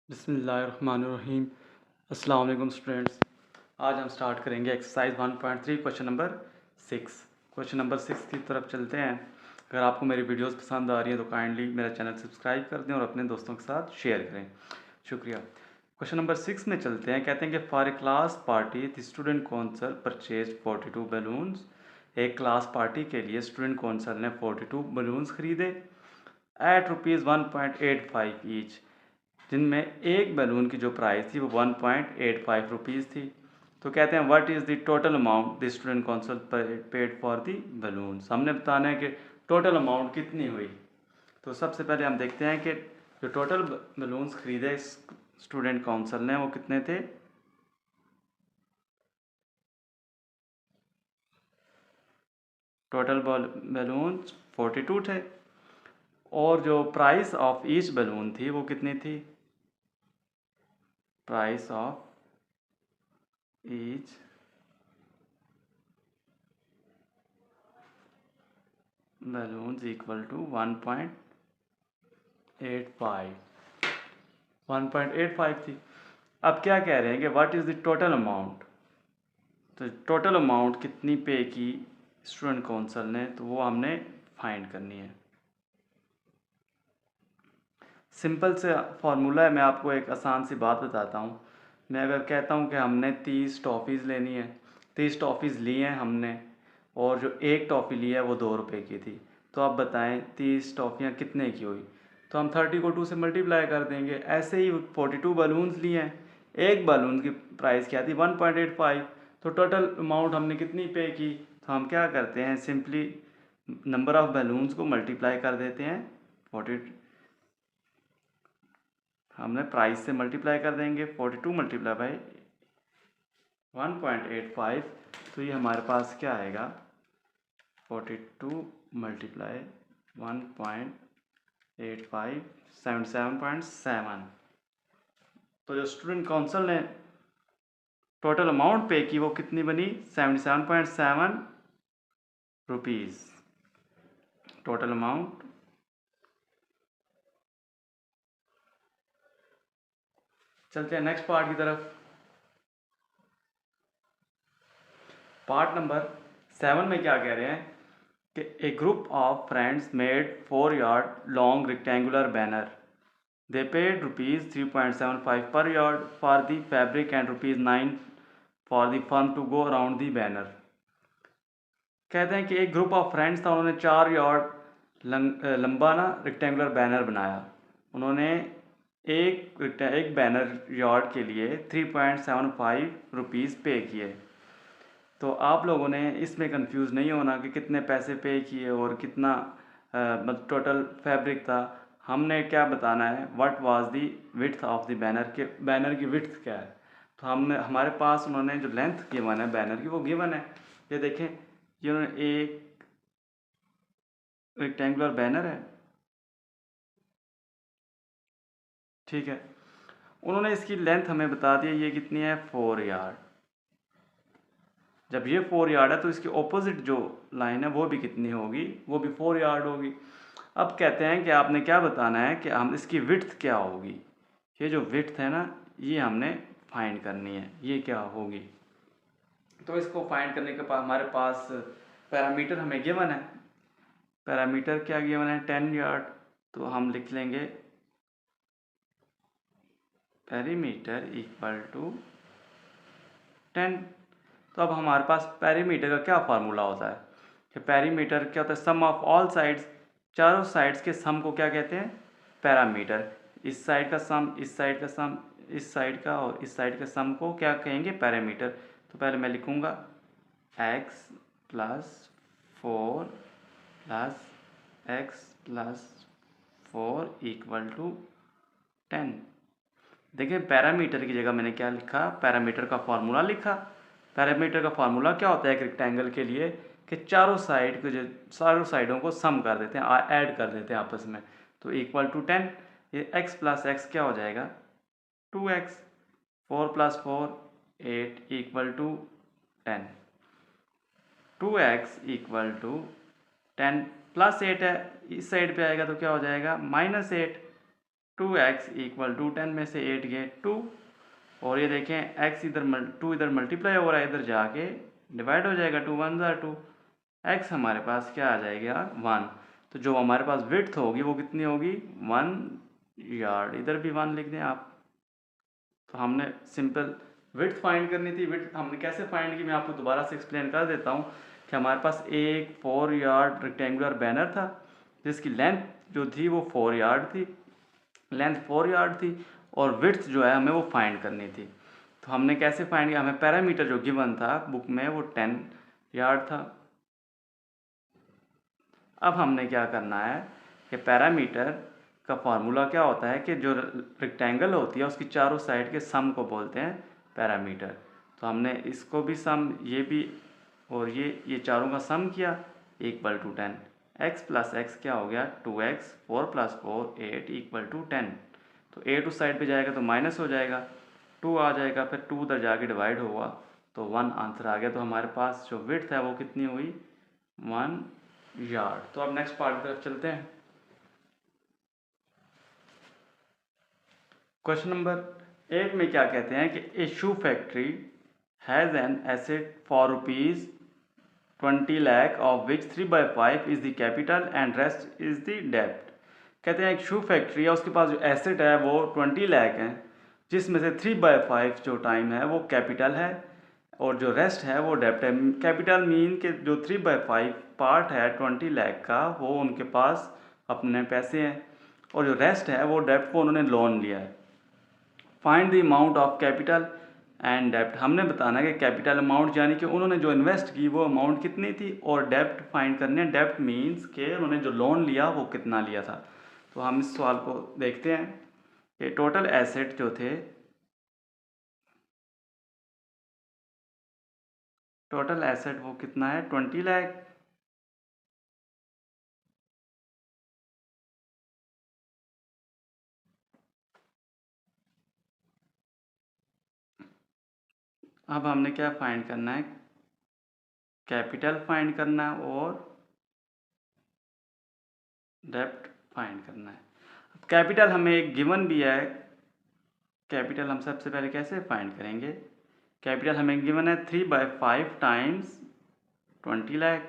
बिस्मिल्लाहिर्रहमानिर्रहीम। अस्सलाम वालेकुम स्टूडेंट्स। आज हम स्टार्ट करेंगे exercise 1.3 question number 6। Question number 6 की तरफ चलते हैं। अगर आपको मेरी वीडियोस पसंद आ रही हैं तो काइंडली मेरा चैनल सब्सक्राइब कर दें और अपने दोस्तों के साथ शेयर करें। शुक्रिया। क्वेश्चन नंबर 6 में चलते हैं। कहते हैं कि for a class party the student council purchase 42 balloons. एक क्लास पार्टी के लिए स्टूडेंट कौंसल ने 42 बलून्स खरीदे एट रुपीज़ 1.85 ईच, जिनमें एक बैलून की जो प्राइस थी वो 1.85 रुपीज़ थी। तो कहते हैं what is the total amount the student council paid for the balloons. हमने बताना है कि टोटल अमाउंट कितनी हुई। तो सबसे पहले हम देखते हैं कि जो टोटल बैलून्स खरीदे स्टूडेंट काउंसिल ने वो कितने थे। टोटल बैलून्स 42 थे और जो प्राइस ऑफ ईच बैलून थी वो कितनी थी। Price of each balloons equal to 1.85 थी। अब क्या कह रहे हैं कि what is the total amount. तो टोटल अमाउंट कितनी पे की स्टूडेंट काउंसिल ने, तो वो हमने फाइंड करनी है। सिंपल से फार्मूला है। मैं आपको एक आसान सी बात बताता हूँ। मैं अगर कहता हूँ कि हमने 30 टॉफ़ीज़ लेनी है, 30 टॉफ़ीज़ ली हैं हमने, और जो एक टॉफ़ी ली है वो 2 रुपये की थी। तो आप बताएं 30 टॉफ़ियाँ कितने की हुई। तो हम 30 को 2 से मल्टीप्लाई कर देंगे। ऐसे ही 42 बलून्स लिए हैं, एक बलून की प्राइस क्या थी 1.85। तो टोटल अमाउंट हमने कितनी पे की। तो हम क्या करते हैं, सिंपली नंबर ऑफ़ बैलून्स को मल्टीप्लाई कर देते हैं। 40 हमने प्राइस से मल्टीप्लाई कर देंगे। 42 मल्टीप्लाई बाई 1.85, तो ये हमारे पास क्या आएगा 42 मल्टीप्लाई 1.85 77.7। तो जो स्टूडेंट काउंसिल ने टोटल अमाउंट पे की वो कितनी बनी 77.7 रुपीज़ टोटल अमाउंट। चलते हैं नेक्स्ट पार्ट की तरफ। पार्ट नंबर 7 में क्या कह रहे हैं कि a group of friends made 4 yard long rectangular banner. They paid rupees 3.75 per yard for the fabric and rupees 9 for the firm to go around the banner. कहते हैं कि एक ग्रुप ऑफ फ्रेंड्स था, उन्होंने 4 यार्ड लंबा ना rectangular banner बनाया। उन्होंने एक बैनर यार्ड के लिए 3.75 रुपीज़ पे किए। तो आप लोगों ने इसमें कंफ्यूज नहीं होना कि कितने पैसे पे किए और कितना मतलब टोटल फैब्रिक था। हमने क्या बताना है, what was the width of the banner, के बैनर की विड्थ क्या है। तो हमने हमारे पास उन्होंने जो लेंथ गिवन है बैनर की वो गिवन है। ये देखें, ये उन्होंने एक रेक्टेंगुलर बैनर है, ठीक है। उन्होंने इसकी लेंथ हमें बता दी, ये कितनी है 4 यार्ड। जब ये 4 यार्ड है तो इसके ऑपोजिट जो लाइन है वो भी कितनी होगी, वो भी 4 यार्ड होगी। अब कहते हैं कि आपने क्या बताना है कि हम इसकी विड्थ क्या होगी। ये जो विड्थ है ना, ये हमने फाइंड करनी है, ये क्या होगी। तो इसको फाइंड करने के बाद हमारे पास पैरामीटर हमें गिवन है। पैरामीटर क्या गिवन है 10 यार्ड। तो हम लिख लेंगे पेरीमीटर इक्वल टू 10। तो अब हमारे पास पेरीमीटर का क्या फार्मूला होता है कि पेरीमीटर क्या होता है, सम ऑफ ऑल साइड्स। चारों साइड्स के सम को क्या कहते हैं, पैरामीटर। इस साइड का सम, इस साइड का सम, इस साइड का और इस साइड का सम को क्या कहेंगे, पैरामीटर। तो पहले मैं लिखूँगा x plus 4 plus x plus 4 equal to 10। देखिए पैरामीटर की जगह मैंने क्या लिखा, पैरामीटर का फार्मूला लिखा। पैरामीटर का फार्मूला क्या होता है एक रेक्टेंगल के लिए, कि चारों साइड को जो चारों साइडों को सम कर देते हैं, ऐड कर देते हैं आपस में। तो इक्वल टू 10। ये x प्लस एक्स क्या हो जाएगा 2x। 4 plus 4 8 equal to 10। 2x equal to 10 plus 8 है, इस साइड पे आएगा तो क्या हो जाएगा -8। 2x इक्वल टू 10 में से 8 गए 2, और ये देखें x इधर 2 इधर मल्टीप्लाई हो रहा है, इधर जाके डिवाइड हो जाएगा, 2 1 ज़ा 2, x हमारे पास क्या आ जाएगा 1। तो जो हमारे पास विड्थ होगी वो कितनी होगी 1 यार्ड, इधर भी 1 लिख दें आप। तो हमने सिंपल विड्थ फाइंड करनी थी। विड्थ हमने कैसे फाइंड की, मैं आपको दोबारा से एक्सप्लेन कर देता हूँ कि हमारे पास एक 4 यार्ड रेक्टेंगुलर बैनर था जिसकी लेंथ जो थी वो 4 यार्ड थी, लेंथ 4 यार्ड थी, और विड्थ जो है हमें वो फाइंड करनी थी। तो हमने कैसे फाइंड किया, हमें पैरामीटर जो गिवन था बुक में वो 10 यार्ड था। अब हमने क्या करना है कि पैरामीटर का फार्मूला क्या होता है कि जो रेक्टेंगल होती है उसकी चारों साइड के सम को बोलते हैं पैरामीटर। तो हमने इसको भी सम, ये भी और ये चारों का सम किया equal to 10, x plus x क्या हो गया 2x, 4 प्लस 4 8 इक्वल टू 10। तो 8 उस साइड पे जाएगा तो माइनस हो जाएगा, 2 आ जाएगा, फिर 2 उधर जाके डिवाइड होगा तो 1 आंसर आ गया। तो हमारे पास जो विड्थ है वो कितनी हुई 1 यार्ड। तो अब नेक्स्ट पार्ट की तरफ चलते हैं। क्वेश्चन नंबर 8 में क्या कहते हैं कि a shoe factory has an asset for rupees 20 lakh of which 3/5 is the capital and rest is the डेब्ट। कहते हैं एक शू फैक्ट्री है, उसके पास जो एसेट है वो 20 लाख है, जिसमें से 3/5 जो टाइम है वो कैपिटल है और जो रेस्ट है वो डेब्ट है। कैपिटल मीन के जो 3/5 पार्ट है 20 लाख का वो उनके पास अपने पैसे हैं, और जो रेस्ट है वो डेब्ट को उन्होंने लोन लिया है। Find the amount of capital and डेब्ट, हमने बताना है कि कैपिटल अमाउंट यानी कि उन्होंने जो इन्वेस्ट की वो अमाउंट कितनी थी, और डेब्ट फाइंड करने हैं। डेब्ट मीन्स के उन्होंने जो लोन लिया वो कितना लिया था। तो हम इस सवाल को देखते हैं कि टोटल एसेट जो थे, टोटल एसेट वो कितना है 20 लाख। अब हमने क्या फाइंड करना है, कैपिटल फाइंड करना है और डेब्ट फाइंड करना है। कैपिटल हमें एक गिवन भी है, कैपिटल हम सबसे पहले कैसे फाइंड करेंगे, कैपिटल हमें गिवन है 3/5 टाइम्स 20 लाख।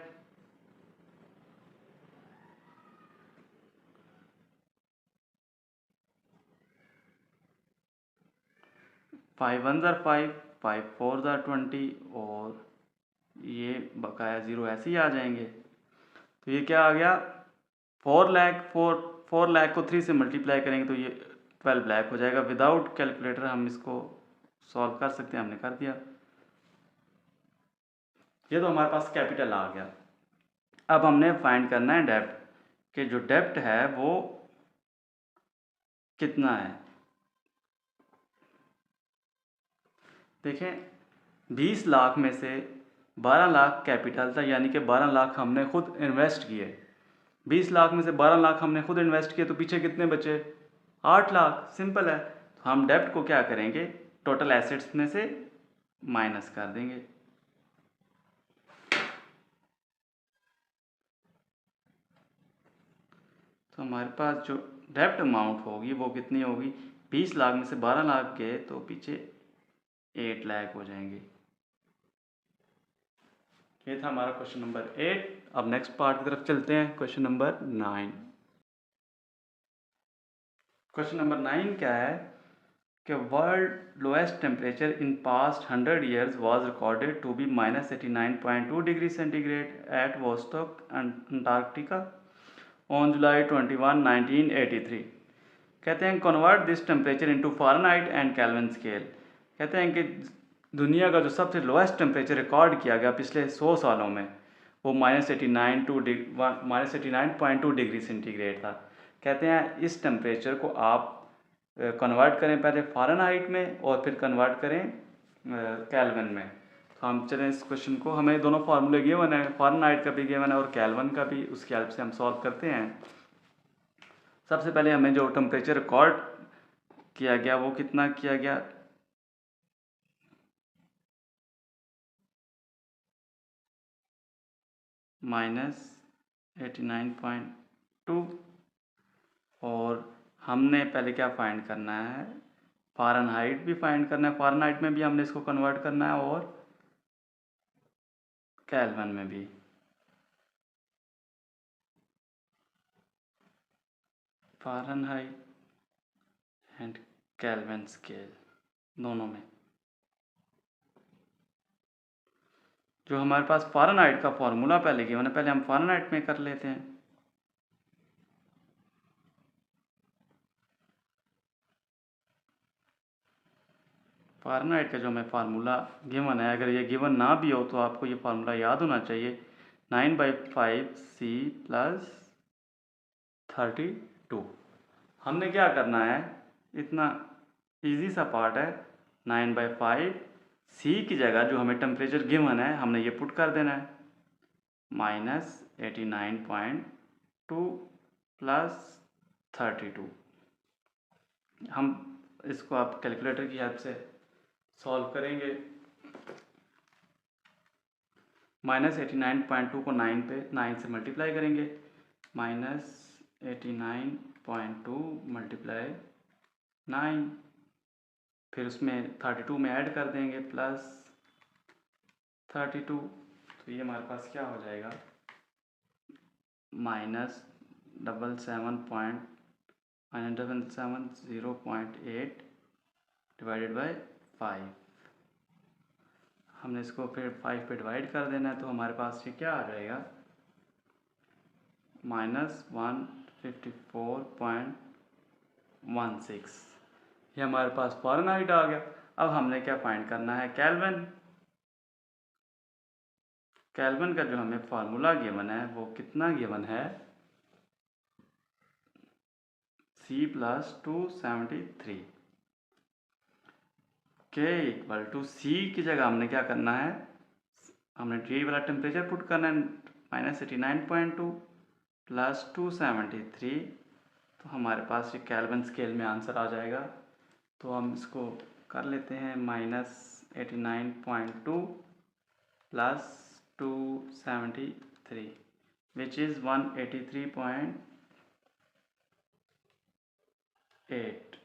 5 1 ज़ार 5, 5 4 ज़ार 20, और ये बकाया ज़ीरो ऐसे ही आ जाएंगे। तो ये क्या आ गया 4 लाख, 4 लाख को 3 से मल्टीप्लाई करेंगे तो ये 12 लाख हो जाएगा। विदाउट कैलकुलेटर हम इसको सॉल्व कर सकते हैं, हमने कर दिया। ये तो हमारे पास कैपिटल आ गया। अब हमने फाइंड करना है डेब्ट, कि जो डेब्ट है वो कितना है। देखें 20 लाख में से 12 लाख कैपिटल था, यानी कि 12 लाख हमने खुद इन्वेस्ट किए। 20 लाख में से 12 लाख हमने खुद इन्वेस्ट किए तो पीछे कितने बचे 8 लाख। सिंपल है। तो हम डेब्ट को क्या करेंगे, टोटल एसेट्स में से माइनस कर देंगे। तो हमारे पास जो डेब्ट अमाउंट होगी वो कितनी होगी, 20 लाख में से 12 लाख गए तो पीछे 8 लाख हो जाएंगे। ये था हमारा क्वेश्चन नंबर 8। अब नेक्स्ट पार्ट की तरफ चलते हैं, क्वेश्चन नंबर 9। क्वेश्चन नंबर 9 क्या है कि world lowest temperature in past 100 years was recorded to be -89.2 degree centigrade at Vostok Antarctica on July 21 1983। कहते हैं convert this temperature into Fahrenheit and Kelvin scale. कहते हैं कि दुनिया का जो सबसे लोएस्ट टेम्परेचर रिकॉर्ड किया गया पिछले 100 सालों में वो -89.2 डिग्री सेंटीग्रेड था। कहते हैं इस टेम्परेचर को आप कन्वर्ट करें पहले फ़ारेनहाइट में और फिर कन्वर्ट करें केल्विन में। तो हम चलें इस क्वेश्चन को, हमें दोनों फार्मूले गिवन है, फ़ारेनहाइट का भी गिवन है और केल्विन का भी, उसकी हेल्प से हम सॉल्व करते हैं। सबसे पहले हमें जो टेम्परेचर रिकॉर्ड किया गया वो कितना किया गया, -89.2, और हमने पहले क्या फाइंड करना है, फ़ारेनहाइट भी फाइंड करना है, फ़ारेनहाइट में भी हमने इसको कन्वर्ट करना है और केल्विन में भी। फ़ारेनहाइट एंड केल्विन स्केल दोनों में। जो हमारे पास फ़ारेनहाइट का फॉर्मूला पहले गिवन है, पहले हम फ़ारेनहाइट में कर लेते हैं। फ़ारेनहाइट का जो हमें फार्मूला गिवन है, अगर ये गिवन ना भी हो तो आपको ये फार्मूला याद होना चाहिए, 9/5 C प्लस 32। हमने क्या करना है, इतना इजी सा पार्ट है, 9/5 C की जगह जो हमें टेम्परेचर गिवन है हमने ये पुट कर देना है, -89.2 प्लस 32। हम इसको आप कैलकुलेटर की हेल्प से सॉल्व करेंगे। -89.2 को 9 से मल्टीप्लाई करेंगे, -89.2 मल्टीप्लाई 9, फिर उसमें 32 में ऐड कर देंगे प्लस 32, तो ये हमारे पास क्या हो जाएगा, -770.8 डिवाइडेड बाई 5। हमने इसको फिर 5 पे डिवाइड कर देना है, तो हमारे पास ये क्या आ जाएगा, -154.16। ये हमारे पास फ़ारेनहाइट आ गया। अब हमने क्या फाइंड करना है, केल्विन। केल्विन का जो हमें फार्मूला गिवन है वो कितना गिवन है, C + 273 के इक्वल टू C की जगह हमने क्या करना है, हमने T वाला टेम्परेचर पुट करना है, -89.2 प्लस 273, तो हमारे पास ये केल्विन स्केल में आंसर आ जाएगा। तो हम इसको कर लेते हैं, -89.2 प्लस 273 विच इज़ 183.8।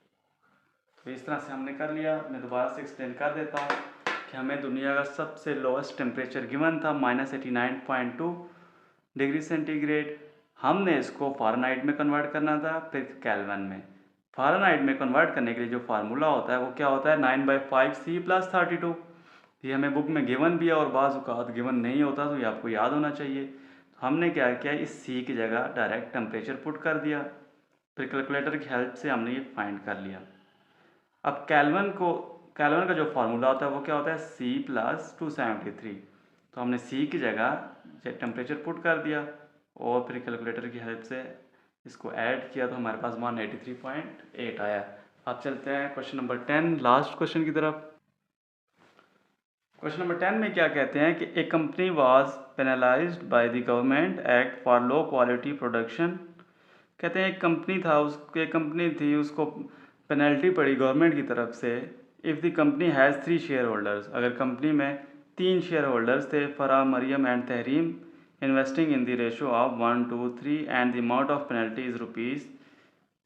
तो इस तरह से हमने कर लिया। मैं दोबारा से एक्सप्लेन कर देता हूँ कि हमें दुनिया का सबसे लोएस्ट टेम्परेचर गिवन था -89.2 डिग्री सेंटीग्रेड। हमने इसको फ़ारेनहाइट में कन्वर्ट करना था, फिर केल्विन में। फ़ारेनहाइट में कन्वर्ट करने के लिए जो फार्मूला होता है वो क्या होता है, 9/5 C + 32। ये हमें बुक में गिवन भी है और बाज़ औक़ात गिवन नहीं होता, तो ये आपको याद होना चाहिए। तो हमने क्या किया, इस C की जगह डायरेक्ट टेम्परेचर पुट कर दिया, फिर कैलकुलेटर की हेल्प से हमने ये फाइंड कर लिया। अब केल्विन का जो फार्मूला होता है वो क्या होता है, C + 273। तो हमने C की जगह टेम्परेचर पुट कर दिया और फिर कैलकुलेटर की हेल्प से इसको ऐड किया, तो हमारे पास 183.8 आया। अब चलते हैं क्वेश्चन नंबर 10, लास्ट क्वेश्चन की तरफ। क्वेश्चन नंबर 10 में क्या कहते हैं कि a company was penalized by the government act for low quality production. कहते हैं एक कंपनी थी, उसको पेनल्टी पड़ी गवर्नमेंट की तरफ से, if the company has 3 share holders, अगर कंपनी में 3 शेयर होल्डर्स थे, Farah, Maryam and Tahreem, investing in the ratio of 1 to 3 and the amount of penalty is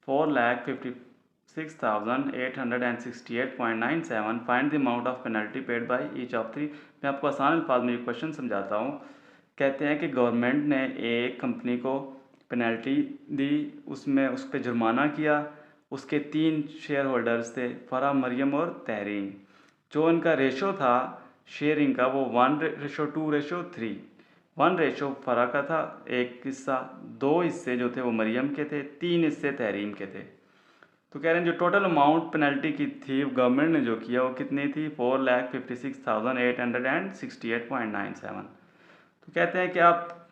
₹4,56,868.97, find the amount of penalty paid by each of 3। मैं आपको आसान अल्फाज में ये question समझाता हूँ। कहते हैं कि गवर्नमेंट ने एक कंपनी को पेनल्टी दी, उसमें उस पर जुर्माना किया, उसके 3 शेयर होल्डर्स थे, फरा, मरियम और तहरीम। जो इनका रेशो था शेयरिंग का वो 1:2:3। 1 रेशो फरा का था, एक हिस्सा, 2 हिस्से जो थे वो मरियम के थे, 3 हिस्से तहरीम के थे। तो कह रहे हैं जो टोटल अमाउंट पेनल्टी की थी गवर्नमेंट ने जो किया वो कितनी थी, 4,56,868.97। तो कहते हैं कि आप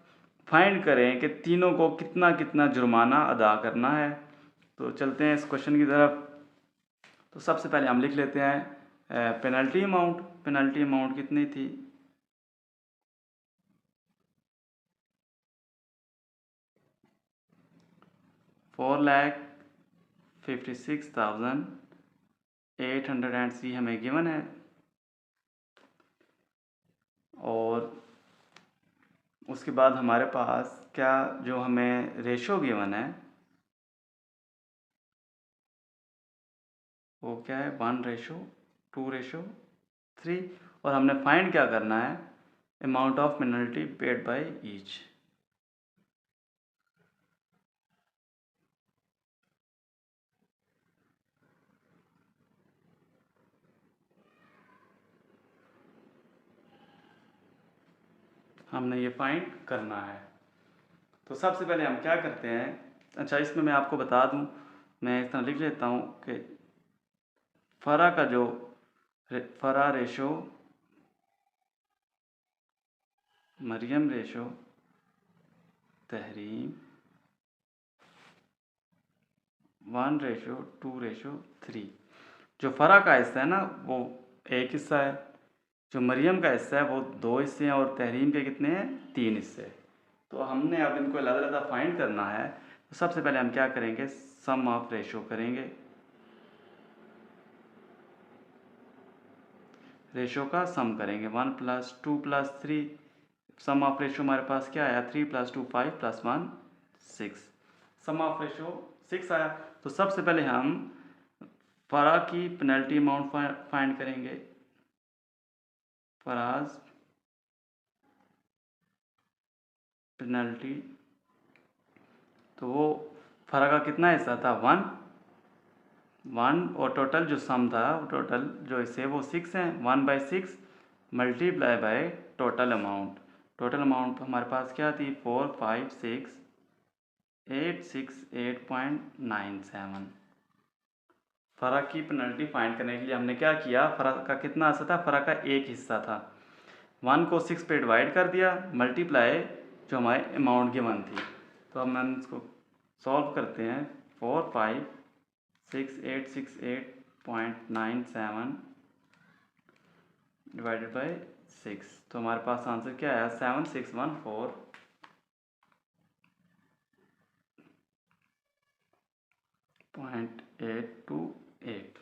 फाइंड करें कि तीनों को कितना कितना जुर्माना अदा करना है। तो चलते हैं इस क्वेश्चन की तरफ। तो सबसे पहले हम लिख लेते हैं पेनल्टी अमाउंट कितनी थी, $4,56,800 हमें गिवन है, और उसके बाद हमारे पास क्या जो हमें रेशो गिवन है वो क्या है 1:2:3। और हमने फाइंड क्या करना है, amount of penalty paid by each. हमने ये फाइंड करना है। तो सबसे पहले हम क्या करते हैं, अच्छा इसमें मैं आपको बता दूं, मैं इस तरह लिख लेता हूं कि फरा का जो फरा रेशो मरियम रेशो तहरीम 1:2:3। जो फरा का हिस्सा है ना वो एक हिस्सा है, जो मरियम का हिस्सा है वो 2 हिस्से हैं, और तहरीम के कितने हैं, 3 हिस्से। तो हमने अब इनको अलग अलग फाइंड करना है। तो सबसे पहले हम क्या करेंगे, सम ऑफ रेशो करेंगे। रेशो का सम करेंगे 1 + 2 + 3। सम ऑफ रेशो हमारे पास क्या आया, 3 + 2 5 + 1 6। सम ऑफ रेशो 6 आया। तो सबसे पहले हम फरा की पेनल्टी अमाउंट फाइंड करेंगे। फराज पेनल्टी, तो वो फरा का कितना हिस्सा था, 1, और टोटल जो सम था, टोटल जो हिस्से वो 6 हैं। 1/6 multiply by total amount. Total amount हमारे पास क्या थी, 456,868.97। फरा की पेनल्टी फाइंड करने के लिए हमने क्या किया, फरा का कितना हिस्सा था, फरा का एक हिस्सा था, 1 को 6 पे डिवाइड कर दिया, मल्टीप्लाई जो हमारे अमाउंट गिवन थी। तो अब हम इसको सॉल्व करते हैं। 456,868.97 डिवाइडेड बाय 6, तो हमारे पास आंसर क्या आया, 7614.828।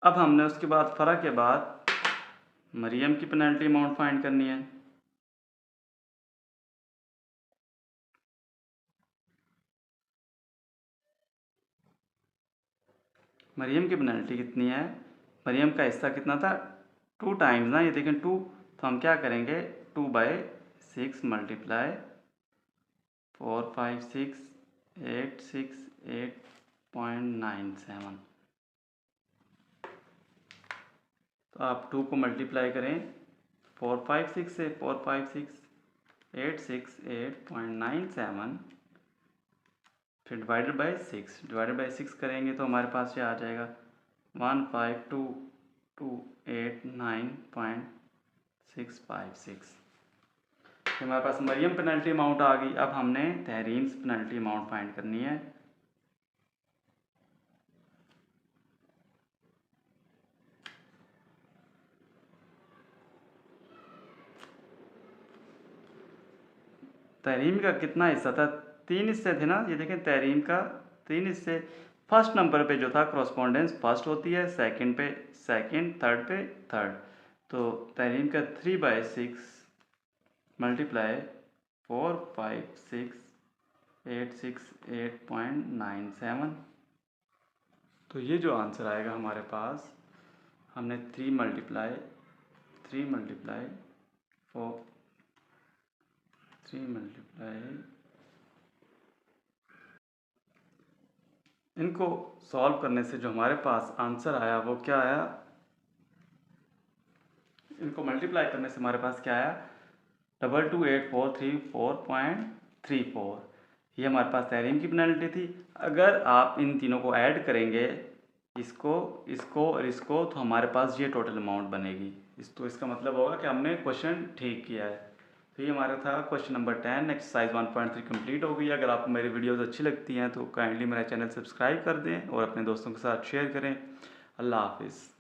अब हमने उसके बाद फरा के बाद मरियम की पेनल्टी अमाउंट फाइंड करनी है। मरियम की पेनल्टी कितनी है, मरियम का हिस्सा कितना था, 2 टाइम्स ना, ये देखें 2, तो हम क्या करेंगे, 2/6 मल्टीप्लाई 456,868.97। तो आप 2 को मल्टीप्लाई करें 456 से, 456,868.97, फिर डिवाइडेड बाई 6 करेंगे तो हमारे पास ये आ जाएगा 152,289.656। हमारे पास मरियम पेनल्टी अमाउंट आ गई। अब हमने तहरीम पेनल्टी अमाउंट फाइंड करनी है। तहरीम का कितना हिस्सा था, 3 हिस्से थे ना, ये देखें तहरीम का 3 हिस्से। फर्स्ट नंबर पे जो था करस्पॉन्डेंस फर्स्ट होती है, सेकंड पे सेकंड, थर्ड पे थर्ड। तो तहरीम का 3/6 मल्टीप्लाई 456,868.97। तो ये जो आंसर आएगा हमारे पास, हमने 3 मल्टीप्लाई इनको सॉल्व करने से जो हमारे पास आंसर आया वो क्या आया, इनको मल्टीप्लाई करने से हमारे पास क्या आया, 228434.34। ये हमारे पास तहरीम की पेनल्टी थी। अगर आप इन तीनों को ऐड करेंगे, इसको इसको और इसको, तो हमारे पास ये टोटल अमाउंट बनेगी। तो इसका मतलब होगा कि हमने क्वेश्चन ठीक किया है। तो ये हमारा था क्वेश्चन नंबर 10, एक्सरसाइज 1.3 कंप्लीट हो गई। अगर आपको मेरी वीडियोस अच्छी लगती हैं तो काइंडली मेरा चैनल सब्सक्राइब कर दें और अपने दोस्तों के साथ शेयर करें। अल्लाह हाफिज़।